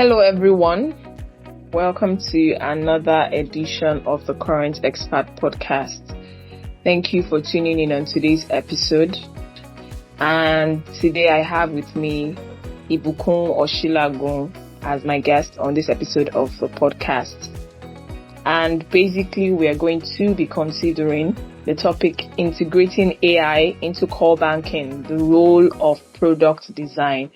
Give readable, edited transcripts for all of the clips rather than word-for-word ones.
Hello everyone, welcome to another edition of the Qorent-Xperts podcast. Thank you for tuning in on today's episode. And today I have with me Ibukun Oshilagun as my guest on this episode of the podcast. And basically we are going to be considering the topic integrating AI into core banking, the role of product design.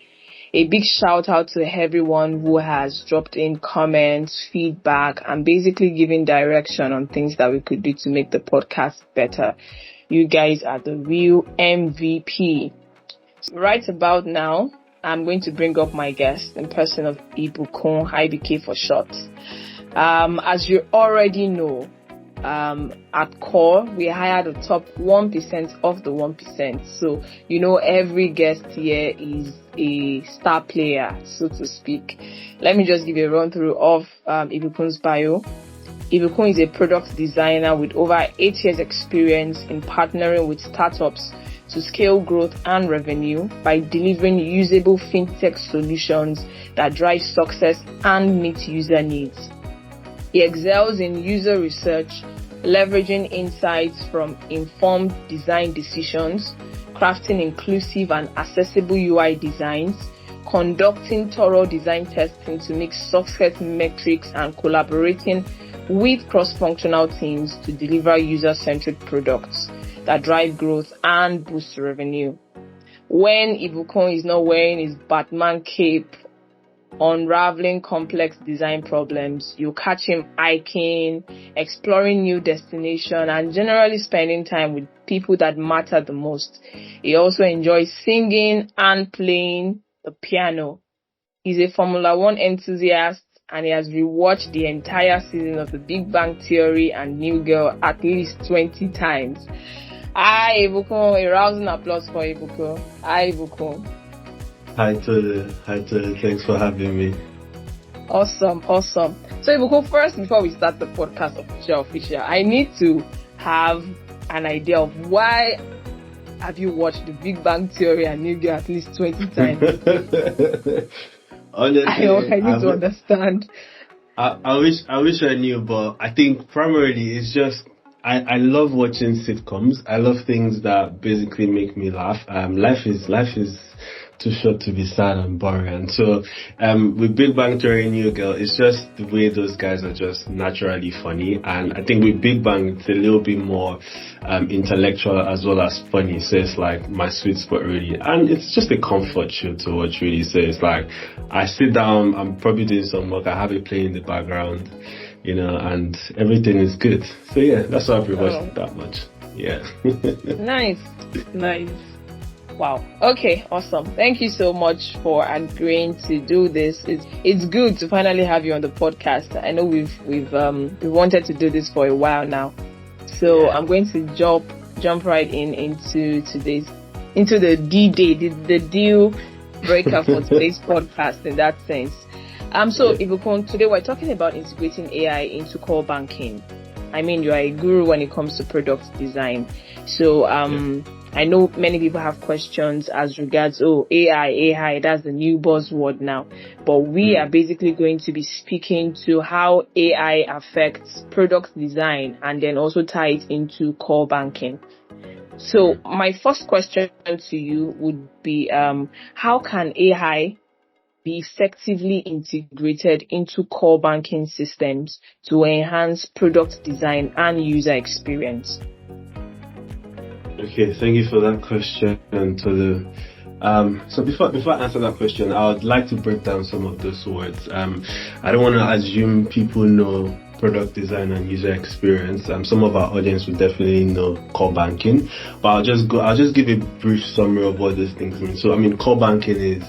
A big shout out to everyone who has dropped in comments, feedback, and basically giving direction on things that we could do to make the podcast better. You guys are the real MVP. Right about now, I'm going to bring up my guest in person of Ibukun, IBK for short. As you already know, at Qore, we hired the top 1% of the 1%. So, every guest here is a star player, so to speak. Let me just give you a run through of Ibukun's bio. Ibukun is a product designer with over 8 years experience in partnering with startups to scale growth and revenue by delivering usable fintech solutions that drive success and meet user needs. He excels in user research, leveraging insights from informed design decisions, crafting inclusive and accessible UI designs, conducting thorough design testing to make success metrics, and collaborating with cross-functional teams to deliver user-centric products that drive growth and boost revenue. When Ibukun is not wearing his Batman cape, unraveling complex design problems, you catch him hiking, exploring new destinations, and generally spending time with people that matter the most. He also enjoys singing and playing the piano. He's a Formula One enthusiast, and he has rewatched the entire season of The Big Bang Theory and New Girl at least 20 times. Hi Ibukun, a rousing applause for Ibukun. Hi Ibukun. Hi Tolu, thanks for having me. Awesome. So Ibukun, first, before we start the podcast official, I need to have an idea of why have you watched The Big Bang Theory and New Girl at least 20 times? Honestly, I need to understand. I wish I knew, but I think primarily it's just I love watching sitcoms. I love things that basically make me laugh. Life is too short to be sad and boring. So with Big Bang Theory and New Girl, it's just the way those guys are just naturally funny. And I think with Big Bang, it's a little bit more intellectual as well as funny. So it's like my sweet spot really. And it's just a comfort show to watch really. So it's like I sit down, I'm probably doing some work, I have it playing in the background, and everything is good. So yeah, that's why I've rewatched it that much. Yeah. Nice. Wow. Okay, awesome. Thank you so much for agreeing to do this. It's good to finally have you on the podcast. I know we've wanted to do this for a while now. So I'm going to jump right into the D-Day, the deal breaker for today's podcast in that sense. So Ibukun, today we're talking about integrating AI into core banking. I mean, you are a guru when it comes to product design. So I know many people have questions as regards, AI, that's the new buzzword now. But we are basically going to be speaking to how AI affects product design and then also tie it into core banking. So my first question to you would be, how can AI be effectively integrated into core banking systems to enhance product design and user experience? Okay, thank you for that question, Tolu. So before I answer that question, I would like to break down some of those words. I don't want to assume people know product design and user experience. Some of our audience will definitely know core banking, but I'll just give a brief summary of what those things mean. So, core banking is,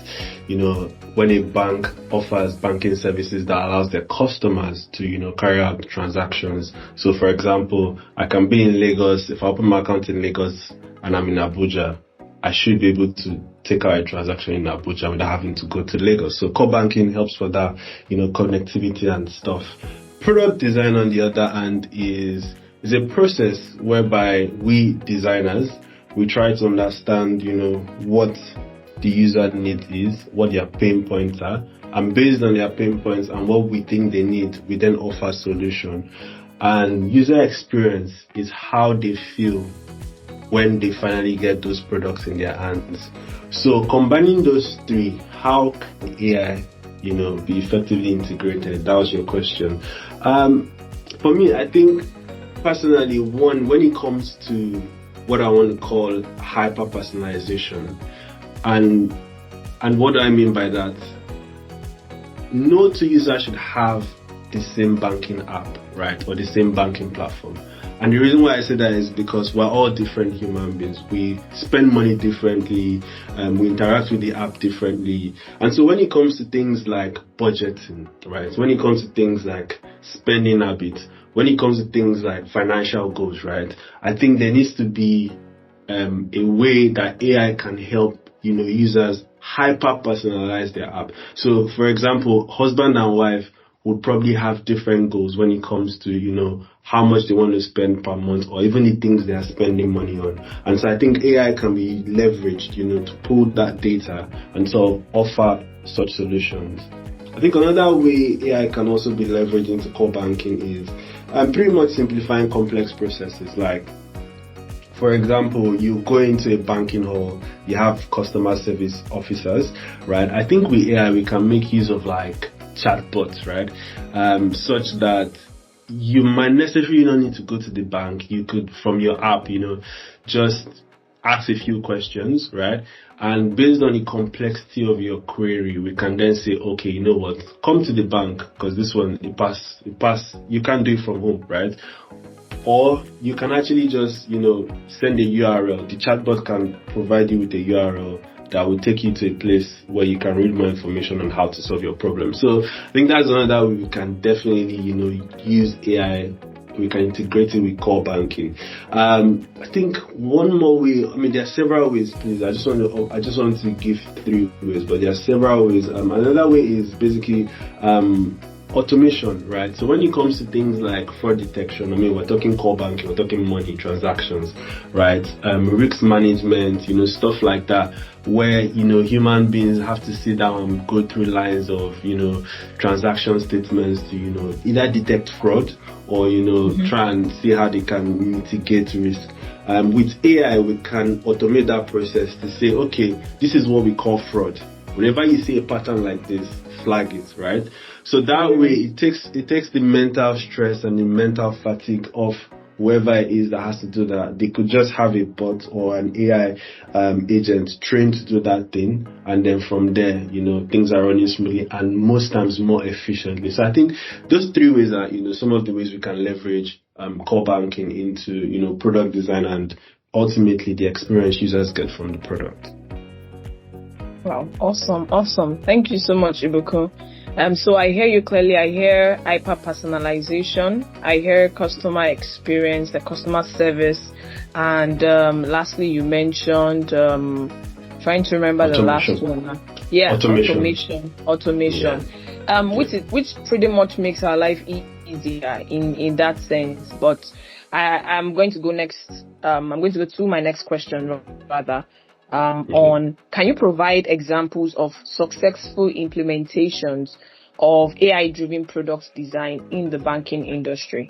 when a bank offers banking services that allows their customers to, carry out transactions. So, for example, I can be in Lagos. If I open my account in Lagos and I'm in Abuja, I should be able to take out a transaction in Abuja without having to go to Lagos. So core banking helps for that, connectivity and stuff. Product design, on the other hand, is a process whereby we designers, we try to understand, what the user need is, what their pain points are, and based on their pain points and what we think they need, we then offer a solution. And user experience is how they feel when they finally get those products in their hands. So combining those three, how can AI, be effectively integrated? That was your question. For me, I think personally, when it comes to what I want to call hyper-personalization, and what do I mean by that? No two users should have the same banking app, right, or the same banking platform. And the reason why I say that is because we're all different human beings. We spend money differently, we interact with the app differently. And so when it comes to things like budgeting, right, when it comes to things like spending habits, when it comes to things like financial goals, right, I think there needs to be a way that AI can help, users hyper-personalize their app. So, for example, husband and wife would probably have different goals when it comes to, how much they want to spend per month, or even the things they are spending money on. And so I think AI can be leveraged, to pull that data and sort of offer such solutions. I think another way AI can also be leveraged into core banking is pretty much simplifying complex processes. Like, for example, you go into a banking hall, you have customer service officers, right? I think with AI, we can make use of like chatbots, right? Such that you might necessarily not need to go to the bank. You could, from your app, just ask a few questions, right? And based on the complexity of your query, we can then say, okay, you know what, come to the bank, because this one, it pass, you can't do it from home, right? Or you can actually just, send a URL. The chatbot can provide you with a URL that will take you to a place where you can read more information on how to solve your problem. So I think that's another way we can definitely, use AI. We can integrate it with core banking. I think one more way, there are several ways, please. I just want to give 3 ways, but there are several ways. Another way is basically, automation, right? So when it comes to things like fraud detection, we're talking core banking, we're talking money transactions, right? Risk management, stuff like that, where, human beings have to sit down and go through lines of, transaction statements to, either detect fraud or, try and see how they can mitigate risk. With AI, we can automate that process to say, okay, this is what we call fraud. Whenever you see a pattern like this, flag it, right? So that way it takes the mental stress and the mental fatigue off whoever it is that has to do that. They could just have a bot or an AI agent trained to do that thing, and then from there, things are running smoothly and most times more efficiently. So I think those 3 ways are, some of the ways we can leverage core banking into, product design and ultimately the experience users get from the product. Wow, awesome. Thank you so much, Ibukun. So I hear you clearly. I hear hyper-personalization. I hear customer experience, the customer service. And lastly, you mentioned, trying to remember automation. The last one. Yeah, automation. Yeah. Which pretty much makes our life easier in that sense. But I'm going to go next. I'm going to go to my next question rather. On, can you provide examples of successful implementations of AI-driven product design in the banking industry?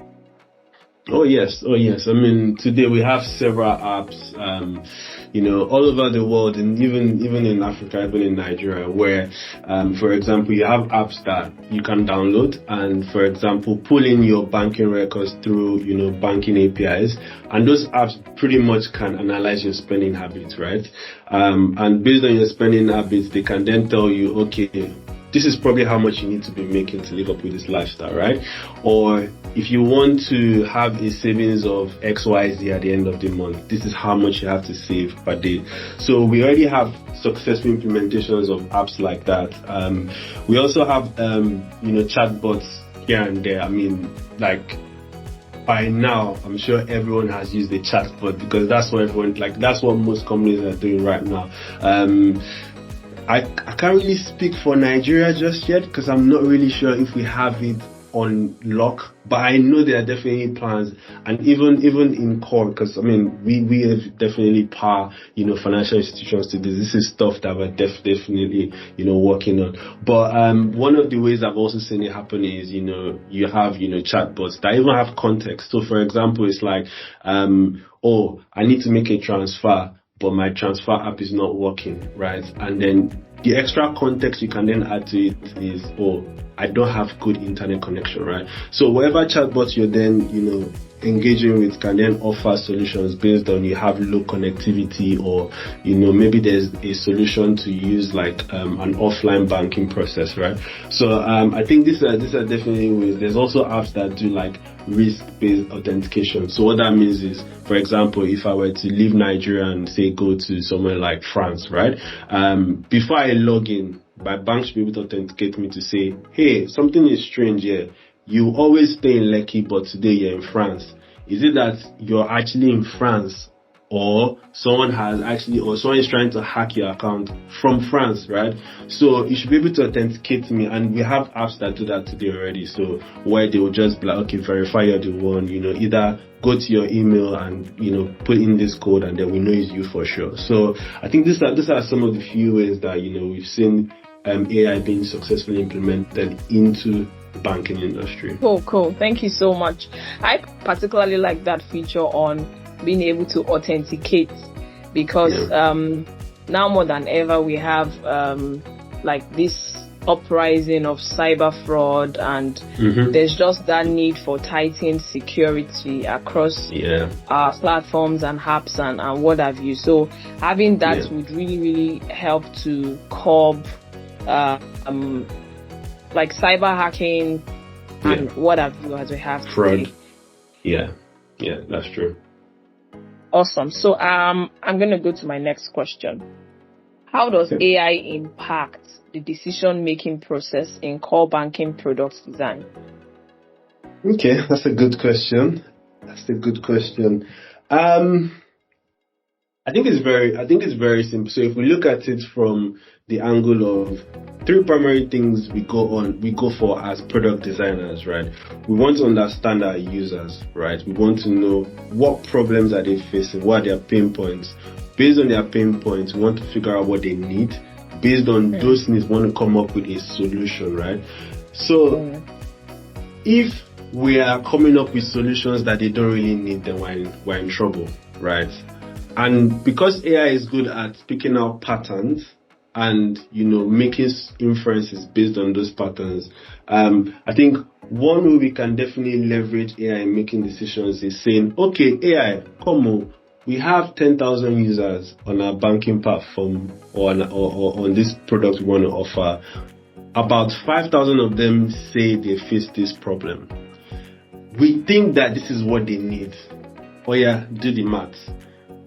Oh yes. Today we have several apps, all over the world, and even in Africa, even in Nigeria, where, for example, you have apps that you can download and, for example, pull in your banking records through, banking APIs, and those apps pretty much can analyze your spending habits, right? And based on your spending habits, they can then tell you, okay, this is probably how much you need to be making to live up with this lifestyle, right? Or if you want to have a savings of XYZ at the end of the month, this is how much you have to save per day. So we already have successful implementations of apps like that. We also have, chatbots here and there. By now, I'm sure everyone has used a chatbot because that's what most companies are doing right now. I can't really speak for Nigeria just yet because I'm not really sure if we have it on lock, but I know there are definitely plans, and even in Qore, because I mean we have definitely power, financial institutions to do. This is stuff that we're definitely working on. But one of the ways I've also seen it happen is you have chatbots that even have context. So for example, it's like oh, I need to make a transfer, but my transfer app is not working, right? And then the extra context you can then add to it is, oh, I don't have good internet connection, right? So whatever chatbot you're then, engaging with can then offer solutions based on you have low connectivity, or, maybe there's a solution to use like an offline banking process, right? So I think these are definitely ways. There's also apps that do like risk-based authentication. So what that means is, for example, if I were to leave Nigeria and say go to somewhere like France, right? Before I log in, my bank should be able to authenticate me to say, hey, something is strange here. You always stay in Lekki, but today you're in France. Is it that you're actually in France, or someone is trying to hack your account from France, right? So you should be able to authenticate me, and we have apps that do that today already. So where they will just be like, okay, verify you're the one, either go to your email and put in this code, and then we know it's you for sure. So I think these are some of the few ways that we've seen AI being successfully implemented into the banking industry. Cool. Thank you so much. I particularly like that feature on being able to authenticate, because now more than ever we have like this uprising of cyber fraud, and there's just that need for tightened security across our platforms and apps and what have you. So having that would really help to curb like cyber hacking and what have you, as we have fraud today. Yeah, that's true. Awesome. So I'm going to go to my next question. How does AI impact the decision-making process in core banking product design? Okay, that's a good question. I think it's very simple. So if we look at it from the angle of three primary things we go for as product designers, right? We want to understand our users, right? We want to know what problems are they facing, what are their pain points. Based on their pain points, we want to figure out what they need. Based on those needs, we want to come up with a solution, right? So if we are coming up with solutions that they don't really need, then we're in trouble, right? And because AI is good at picking out patterns and, making inferences based on those patterns, I think one way we can definitely leverage AI in making decisions is saying, okay, AI, come on, we have 10,000 users on our banking platform or on this product we want to offer. About 5,000 of them say they face this problem. We think that this is what they need. Oh yeah, do the maths.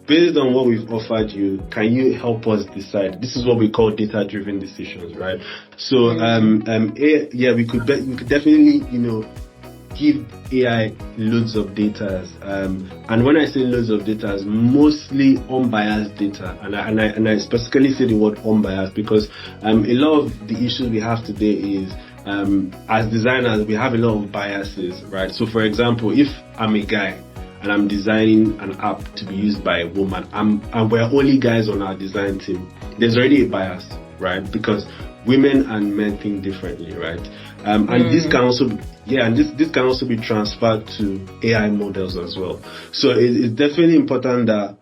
Based on what we've offered you, can you help us decide? This is what we call data-driven decisions, right? So, we could definitely, give AI loads of data. And when I say loads of data, mostly unbiased data. And I specifically say the word unbiased because a lot of the issues we have today is as designers, we have a lot of biases, right? So, for example, if I'm a guy and I'm designing an app to be used by a woman, and we're only guys on our design team, there's already a bias, right? Because women and men think differently, right? And this can also this can also be transferred to AI models as well. So it's definitely important that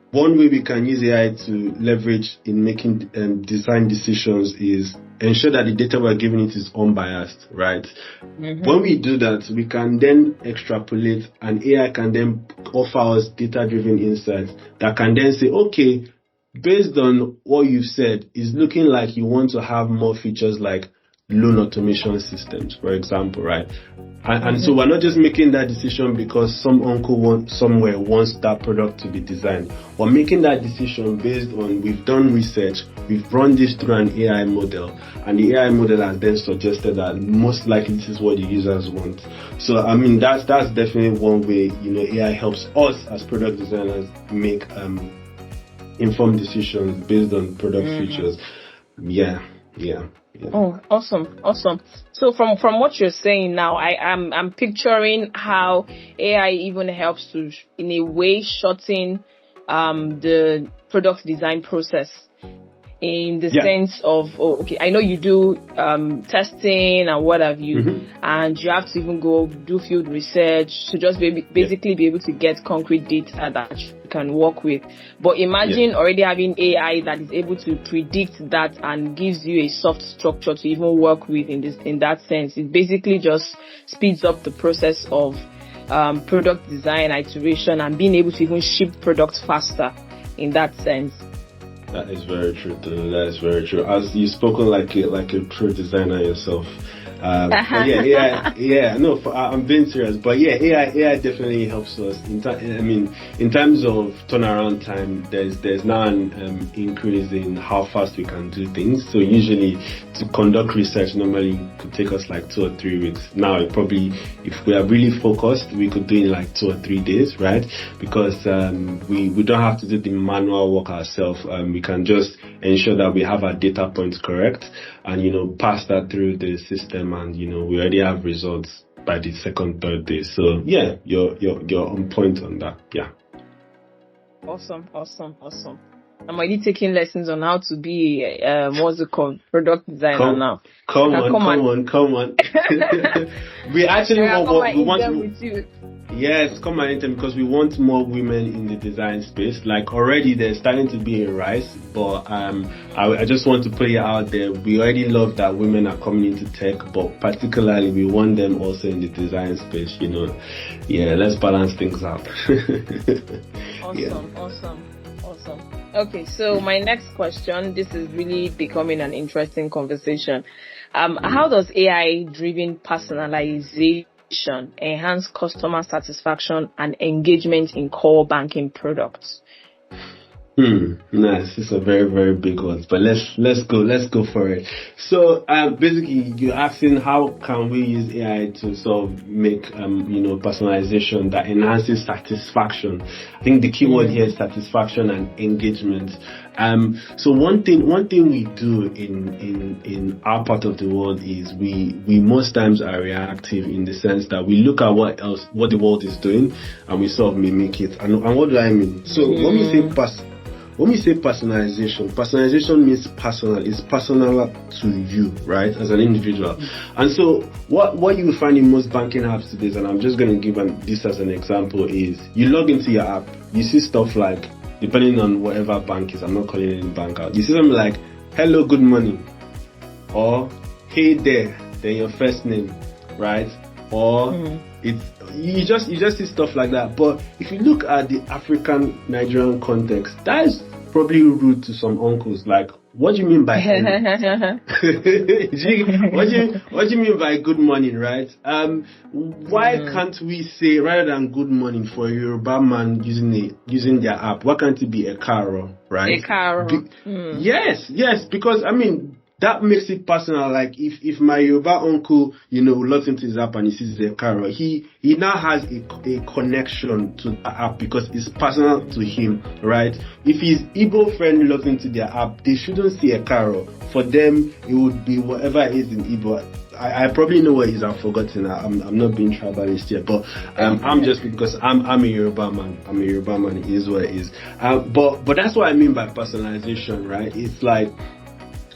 one way we can use AI to leverage in making design decisions is ensure that the data we're giving it is unbiased, right? When we do that, we can then extrapolate, and AI can then offer us data-driven insights that can then say, okay, based on what you've said, it's looking like you want to have more features like loan automation systems, for example, right? And so we're not just making that decision because some uncle somewhere wants that product to be designed. We're making that decision based on we've done research, we've run this through an AI model, and the AI model has then suggested that most likely this is what the users want. So I mean that's definitely one way AI helps us as product designers make informed decisions based on product features. Yeah. Yeah. Oh, awesome. So from what you're saying now, I'm picturing how AI even helps to, in a way, shorten the product design process, in the sense of, okay, I know you do testing and what have you, and you have to even go do field research to just basically be able to get concrete data that you can work with. But imagine already having AI that is able to predict that and gives you a soft structure to even work with in that sense. It basically just speeds up the process of product design, iteration, and being able to even ship products faster in that sense. That is very true, though. That is very true. As you've spoken like a true designer yourself. I'm being serious, but AI definitely helps us. In terms of turnaround time, there's now an increase in how fast we can do things. So usually to conduct research normally could take us like 2 or 3 weeks. Now it probably, if we are really focused, we could do it in like 2 or 3 days, right? Because we don't have to do the manual work ourselves. We can just ensure that we have our data points correct and pass that through the system, and we already have results by the second, third day. So yeah, you're on point on that. Yeah. Awesome. I'm already taking lessons on how to be what's it called, product designer now. Come on. We actually want. Yes, come on, because we want more women in the design space. Like already there's starting to be a rise, but I just want to put it out there. We already love that women are coming into tech, but particularly we want them also in the design space, Yeah, let's balance things out. Awesome. Okay, so my next question, this is really becoming an interesting conversation. How does AI-driven personalization enhance customer satisfaction and engagement in core banking products? Nice. It's a very, very big one, but let's go for it. So basically you're asking how can we use AI to sort of make personalization that enhances satisfaction. I think the key word here is satisfaction and engagement. So one thing we do in our part of the world is we most times are reactive, in the sense that we look at what the world is doing and we sort of mimic it. And what do I mean? So when we say personalization means personal. It's personal to you, right, as an individual. And so what you will find in most banking apps today, and I'm just going to give this as an example, is you log into your app, you see stuff like, depending on whatever bank is, I'm not calling any bank out, you see something like, hello, good morning, or hey there, then your first name, right? Or you just see stuff like that. But if you look at the African Nigerian context, that is probably rude to some uncles. Like, what do you mean by what do you mean by good morning, right? Why can't we say, rather than good morning for a Yoruba man using their app, why can't it be a Qore, right? A Qore. Yes, because that makes it personal. Like if my Yoruba uncle, logs into his app and he sees the Qore, he now has a connection to the app because it's personal to him, right? If his Igbo friend logs into their app, they shouldn't see a Qore. For them, it would be whatever it is in Igbo. I probably know what it is. I've forgotten. I'm not being tribalist yet, but I'm just, because I'm a Yoruba man. It is what it is. But that's what I mean by personalization, right? It's like,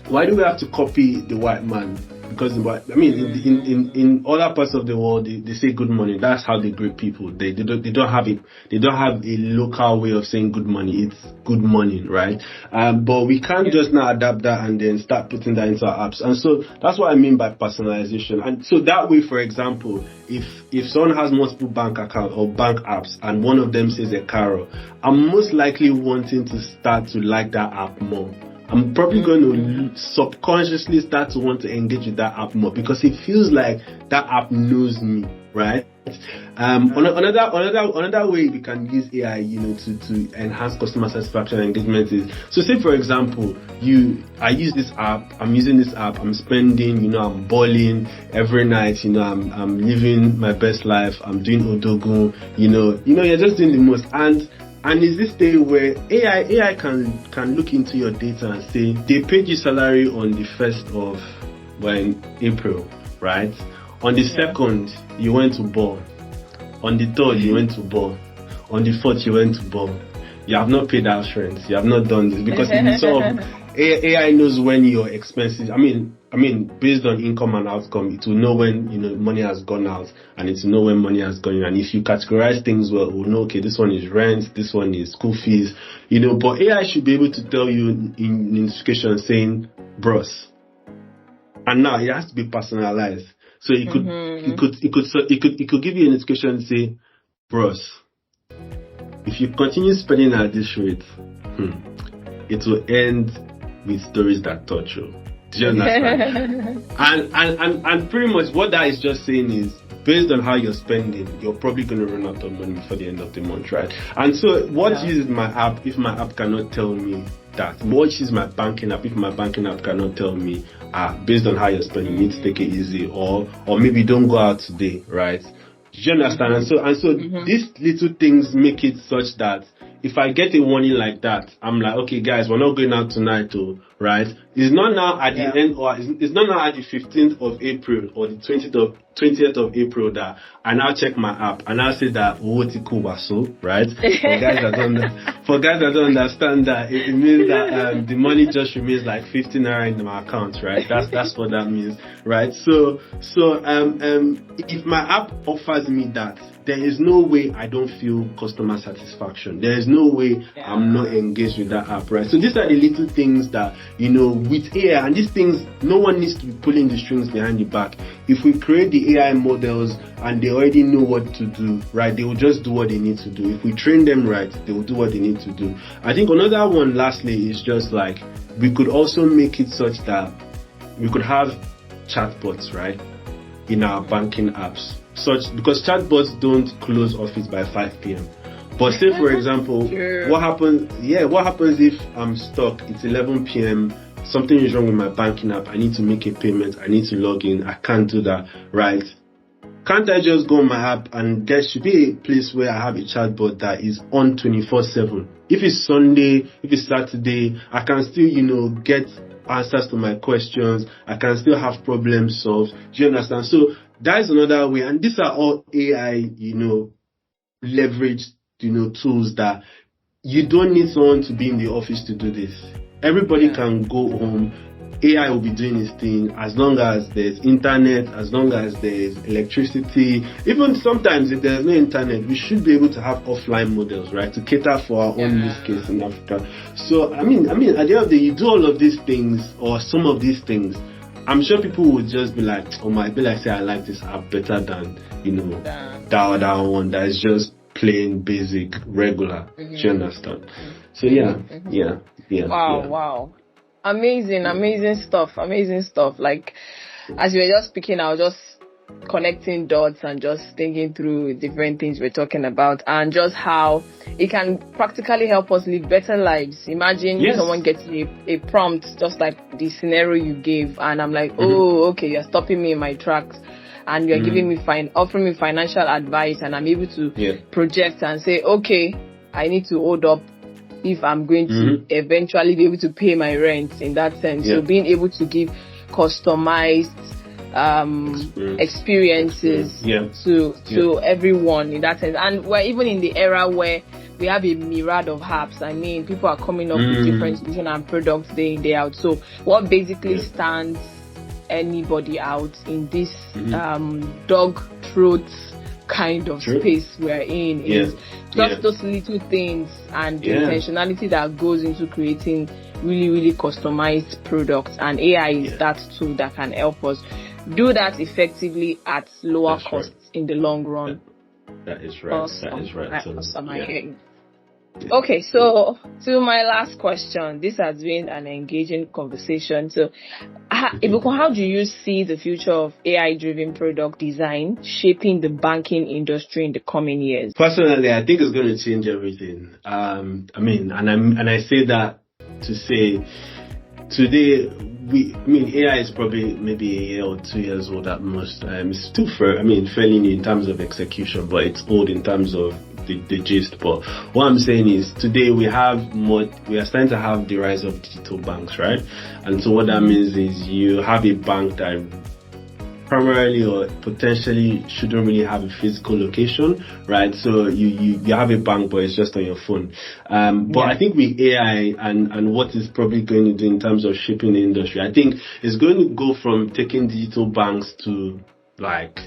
why do we have to copy the white man? Because in other parts of the world, they say good morning. That's how they greet people. They don't have a local way of saying good morning. It's good morning, right? But we can't just now adapt that and then start putting that into our apps. And so that's what I mean by personalization. And so that way, for example, if someone has multiple bank accounts or bank apps and one of them says a Qore, I'm most likely wanting to start to like that app more. I'm probably going to subconsciously start to want to engage with that app more because it feels like that app knows me, right? Another way we can use AI, to enhance customer satisfaction and engagement is, so say for example, I use this app, I'm using this app, I'm spending, I'm balling every night, I'm living my best life, I'm doing odogun, you're just doing the most, and And is this day where AI can look into your data and say they paid you salary on the 1st of in April, right? On the 2nd you went to ball. On the 3rd you went to ball. On the 4th you went to ball. You have not paid house rent. You have not done this because it's sort of AI knows when your expenses. I mean, based on income and outcome, it will know when money has gone out, and it will know when money has gone in. And if you categorize things well, it will know, okay, this one is rent, this one is school fees, But AI should be able to tell you in notification saying bros, and now it has to be personalized. So it could give you a notification and say bros, if you continue spending at this rate, it will end with stories that touch you. Do you understand? and pretty much what that is just saying is, based on how you're spending, you're probably going to run out of money before the end of the month, right? And so what uses my app if my app cannot tell me that? What is my banking app if my banking app cannot tell me, based on how you're spending, you need to take it easy, or maybe don't go out today, right? Do you understand? And so these little things make it such that if I get a warning like that, I'm like, okay, guys, we're not going out tonight, right? It's not now at the end, or it's not now at the 15th of April or the 20th of April that I now check my app and I say that right? For guys that don't understand that, it means that the money just remains like 15 naira in my account, right? That's what that means, right? So if my app offers me that, there is no way I don't feel customer satisfaction. There is no way I'm not engaged with that app, right? So these are the little things that, with AI, and these things, no one needs to be pulling the strings behind the back. If we create the AI models and they already know what to do, right, they will just do what they need to do. If we train them right, they will do what they need to do. I think another one, lastly, is just like, we could also make it such that we could have chatbots, right, in our banking apps. Because chatbots don't close office by 5 p.m. But say, for example, what happens if I'm stuck, it's 11 p.m., something is wrong with my banking app, I need to make a payment, I need to log in, I can't do that, right? Can't I just go on my app, and there should be a place where I have a chatbot that is on 24/7. If it's Sunday, if it's Saturday, I can still, get answers to my questions, I can still have problems solved. Do you understand? So that is another way, and these are all AI, leveraged, tools that you don't need someone to be in the office to do this. Everybody can go home. AI will be doing its thing as long as there's internet, as long as there's electricity. Even sometimes if there's no internet, we should be able to have offline models, right, to cater for our own use case in Africa. So, I mean, at the end of the day, you do all of these things, or some of these things, I'm sure people would just be like, oh my, say I like this app better than, that other one that is just plain, basic, regular. Do you understand? So Wow. Amazing stuff. Like, as you were just speaking, I was just connecting dots and just thinking through different things we're talking about, and just how it can practically help us live better lives. Imagine someone gets a prompt just like the scenario you gave, and I'm like, oh, okay, you're stopping me in my tracks, and you're giving me offering me financial advice, and I'm able to project and say, okay, I need to hold up if I'm going to eventually be able to pay my rent, in that sense. So being able to give customized experiences to everyone, in that sense. And we're even in the era where we have a myriad of apps. I mean, people are coming up with different solutions and products day in, day out. So what basically stands anybody out in this dog throat kind of space we're in is just those little things, and the intentionality that goes into creating really, really customized products. And AI is that tool that can help us do that effectively at lower costs in the long run. That is right. Awesome. That is right. Awesome. Okay, so to my last question, this has been an engaging conversation. So, Ibukun, how do you see the future of AI-driven product design shaping the banking industry in the coming years? Personally, I think it's going to change everything. I say that to say today, AI is probably maybe a year or 2 years old at most. It's still fairly new in terms of execution, but it's old in terms of the gist. But what I'm saying is today we are starting to have the rise of digital banks, right? And so what that means is you have a bank that primarily or potentially shouldn't really have a physical location, right? So you have a bank, but it's just on your phone. But I think with AI and what it's probably going to do in terms of shaping the industry, I think it's going to go from taking digital banks to like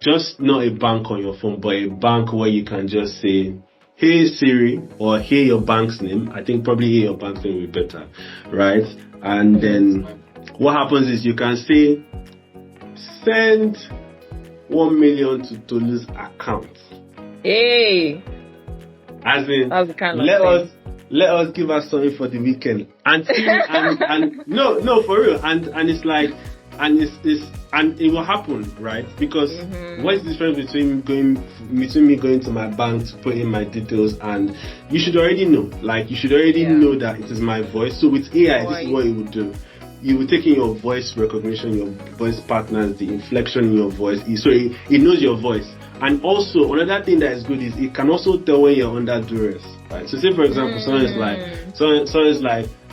just not a bank on your phone, but a bank where you can just say, hey Siri, or hey your bank's name. I think probably hey your bank's name will be better, right? And then what happens is you can say, send 1 million to Tolu's account. Hey, as in, that's the kind of let us give us something for the weekend. And no, for real. And it's like, and it will happen, right? Because what's the difference between me going to my bank to put in my details, and you should already know. Like, you should already know that it is my voice. So with AI, this is what it would do. You will take in your voice recognition, your voice patterns, the inflection in your voice. So it knows your voice. And also, another thing that is good is it can also tell when you're under duress. Right? So say, for example, someone is like,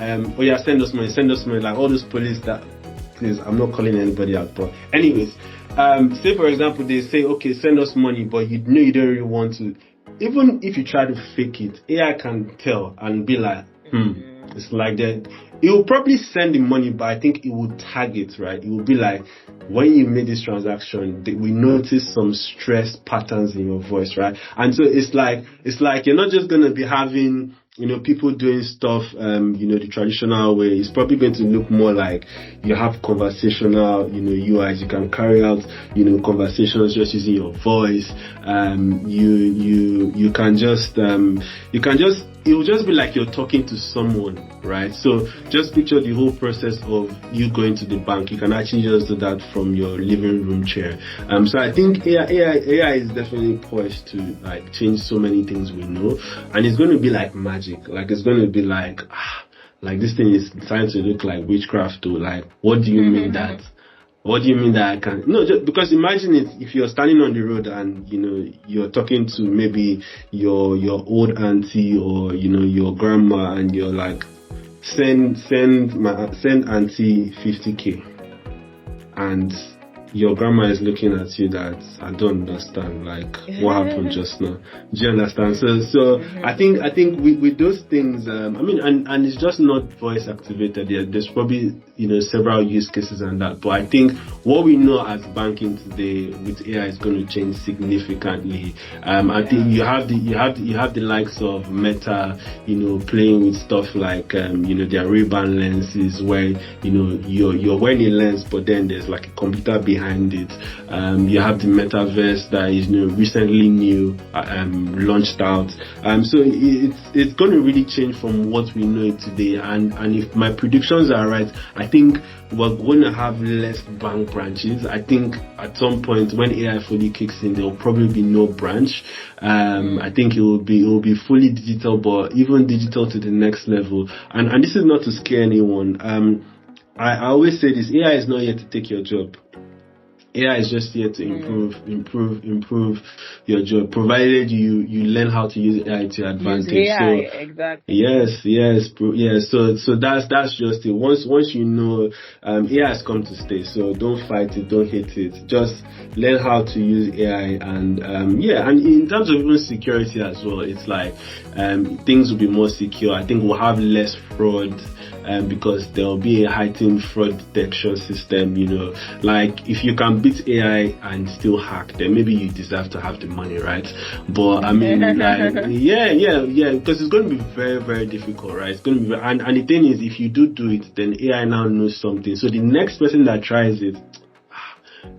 oh yeah, send us money. Like all those police that, please, I'm not calling anybody out. But anyways, say, for example, they say, okay, send us money, but you know you don't really want to. Even if you try to fake it, AI can tell and be like, it's like that. It will probably send the money, but I think it will tag it, right? It will be like, when you made this transaction, we notice some stress patterns in your voice, right? And so it's like you're not just going to be having, people doing stuff, the traditional way. It's probably going to look more like you have conversational, UIs. You can carry out, conversations just using your voice. It will just be like you're talking to someone, right? So just picture the whole process of you going to the bank. You can actually just do that from your living room chair. So I think AI is definitely poised to like change so many things we know, and it's going to be like magic. Like it's going to be like this thing is starting to look like witchcraft too. Like, what do you mean that? What do you mean that I can? No, just because imagine it, if you're standing on the road and, you're talking to maybe your old auntie or, your grandma, and you're like, send auntie 50K. And your grandma is looking at you that I don't understand, like what happened just now. Do you understand? So I think with those things, and it's just not voice activated. There's probably several use cases and that. But I think what we know as banking today with AI is going to change significantly. I think you have the likes of Meta, playing with stuff like their Ray-Ban lenses, where you're wearing a lens, but then there's like a computer behind it. You have the metaverse that is recently launched out. So it's going to really change from what we know it today. And if my predictions are right, I think we're going to have less bank branches. I think at some point when AI fully kicks in, there will probably be no branch. I think it will be fully digital, but even digital to the next level. And this is not to scare anyone. I always say this: AI is not here to take your job. AI is just here to improve your job, provided you learn how to use AI to your advantage. AI, so exactly. Yes. So that's just it. Once you know, AI has come to stay. So don't fight it, don't hate it. Just learn how to use AI, and and in terms of even security as well, it's like things will be more secure. I think we'll have less fraud. Because there will be a heightened fraud detection system, like if you can beat AI and still hack, then maybe you deserve to have the money, right? But I mean, because it's going to be very, very difficult, right? It's going to be, and the thing is, if you do it, then AI now knows something. So the next person that tries it,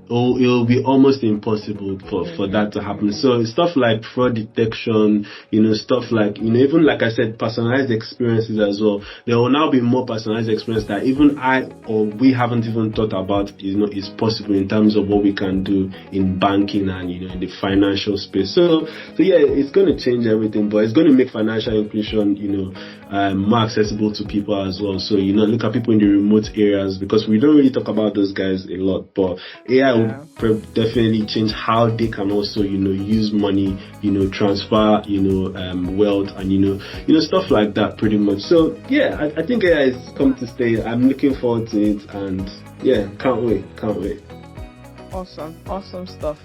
it will be almost impossible for that to happen. So stuff like fraud detection, stuff like, even like I said, personalized experiences as well. There will now be more personalized experience that even I or we haven't even thought about, is possible in terms of what we can do in banking and, in the financial space. So yeah, it's going to change everything, but it's going to make financial inclusion, more accessible to people as well. So, look at people in the remote areas, because we don't really talk about those guys a lot, but AI will definitely change how they can also, use money, transfer, wealth, and stuff like that, pretty much. So yeah, I think AI has come to stay. I'm looking forward to it, and yeah, can't wait. Awesome stuff.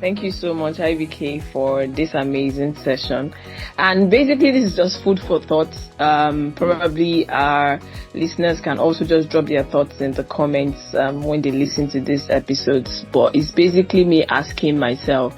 Thank you so much, IBK, for this amazing session. And basically, this is just food for thought. Probably our listeners can also just drop their thoughts in the comments when they listen to these episodes. But it's basically me asking myself.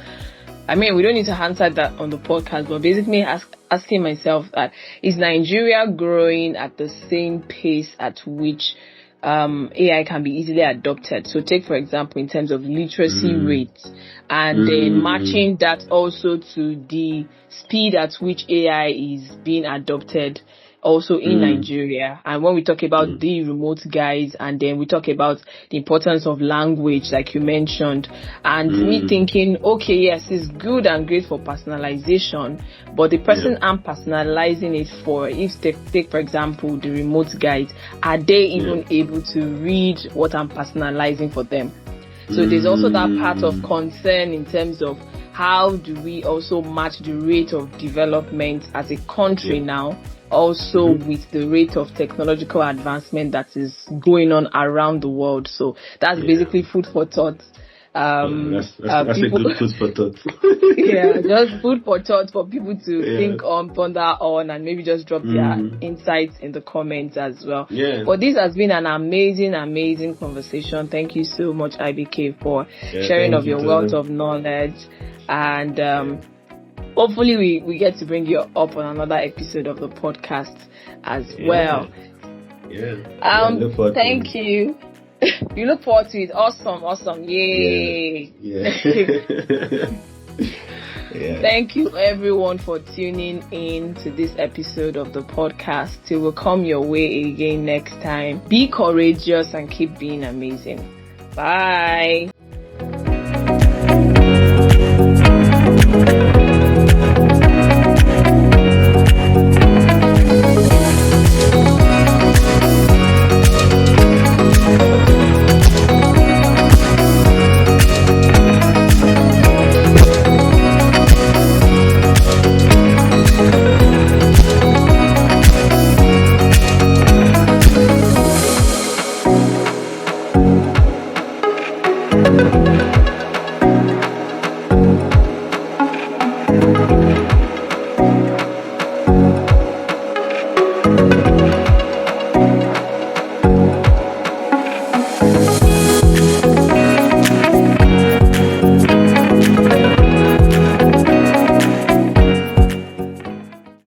I mean, we don't need to answer that on the podcast, but basically asking myself that, is Nigeria growing at the same pace at which AI can be easily adopted? So take, for example, in terms of literacy rates, and then matching that also to the speed at which AI is being adopted also in Nigeria. And when we talk about the remote guys, and then we talk about the importance of language, like you mentioned, and me thinking, okay, yes, it's good and great for personalization, but the person I'm personalizing it for, if they take, for example, the remote guys, are they even able to read what I'm personalizing for them? So there's also that part of concern in terms of how do we also match the rate of development as a country now, also with the rate of technological advancement that is going on around the world. So that's basically food for thought. That's a good food for thought. Just food for thought for people to think on, ponder on, and maybe just drop their insights in the comments as well. But this has been an amazing conversation. Thank you so much, IBK, for sharing of your wealth of knowledge. And hopefully we get to bring you up on another episode of the podcast as well. Thank you. You look forward to it. Awesome. Yay. Thank you everyone for tuning in to this episode of the podcast. Till we'll come your way again next time. Be courageous and keep being amazing. Bye.